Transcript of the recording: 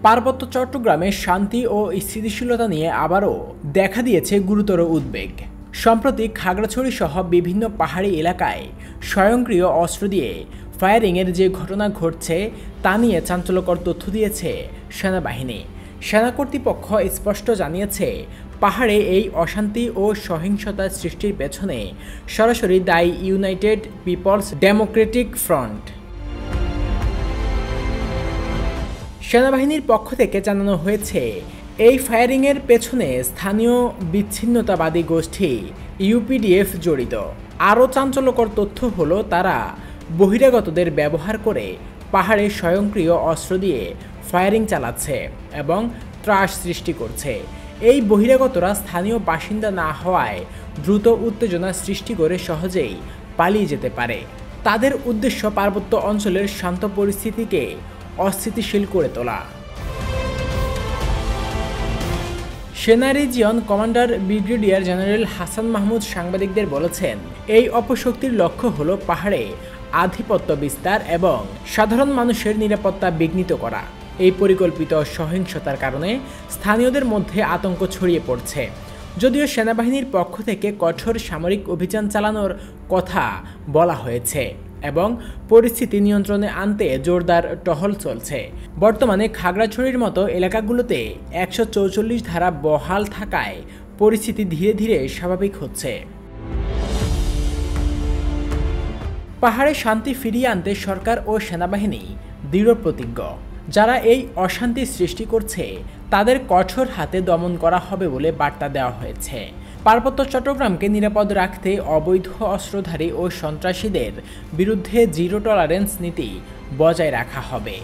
পার্বত্য চট্টগ্রামে শান্তি ও স্থিতিশীলতা নিয়ে আবারও দেখা দিয়েছে গুরুতর উদ্বেগ। সম্প্রতি খাগড়াছড়ি সহ বিভিন্ন পাহাড়ি এলাকায় স্বয়ংক্রিয় অস্ত্র দিয়ে ফায়ারিংয়ের যে ঘটনা ঘটছে তা নিয়ে চাঞ্চল্যকর তথ্য দিয়েছে সেনাবাহিনী। সেনা কর্তৃপক্ষ স্পষ্ট জানিয়েছে, পাহাড়ে এই অশান্তি ও সহিংসতা সৃষ্টির পেছনে সরাসরি দায়ী ইউনাইটেড পিপলস ডেমোক্রেটিক ফ্রন্ট। সেনাবাহিনীর পক্ষ থেকে জানানো হয়েছে, এই ফায়ারিংয়ের পেছনে স্থানীয় বিচ্ছিন্নতাবাদী গোষ্ঠী ইউপিডিএফ জড়িত। আরও চাঞ্চল্যকর তথ্য হলো, তারা বহিরাগতদের ব্যবহার করে পাহাড়ে স্বয়ংক্রিয় অস্ত্র দিয়ে ফায়ারিং চালাচ্ছে এবং ত্রাস সৃষ্টি করছে। এই বহিরাগতরা স্থানীয় বাসিন্দা না হওয়ায় দ্রুত উত্তেজনা সৃষ্টি করে সহজেই পালিয়ে যেতে পারে। তাদের উদ্দেশ্য পার্বত্য অঞ্চলের শান্ত পরিস্থিতিকে অস্থিতিশীল করে তোলা। সেনা region commander brigadier general Hasan Mahmud সাংবাদিকদের বলেছেন, এই অপশক্তির লক্ষ্য হলো পাহাড়ে আধিপত্য বিস্তার এবং সাধারণ মানুষের নিরাপত্তা বিঘ্নিত করা। এই পরিকল্পিত সহিংসতার কারণে স্থানীয়দের মধ্যে আতঙ্ক ছড়িয়ে পড়ছে। যদিও সেনাবাহিনীর পক্ষ থেকে কঠোর সামরিক অভিযান চালানোর কথা বলা হয়েছে এবং পরিস্থিতি নিয়ন্ত্রণে আনতে জোরদার টহল চলছে। বর্তমানে খাগড়াছড়ির মতো এলাকাগুলোতে 144 ধারা বহাল থাকায় পরিস্থিতি ধীরে ধীরে স্বাভাবিক হচ্ছে। পাহাড়ে শান্তি ফিরিয়ে আনতে সরকার ও সেনাবাহিনী দৃঢ় প্রতিজ্ঞ। যারা এই অশান্তি সৃষ্টি করছে তাদের কঠোর হাতে দমন করা হবে বলে বার্তা দেওয়া হয়েছে। পার্বত্য চট্টগ্রামকে নিরাপদ রাখতে অবৈধ অস্ত্রধারী ও সন্ত্রাসীদের বিরুদ্ধে জিরো টলারেন্স নীতি বজায় রাখা হবে।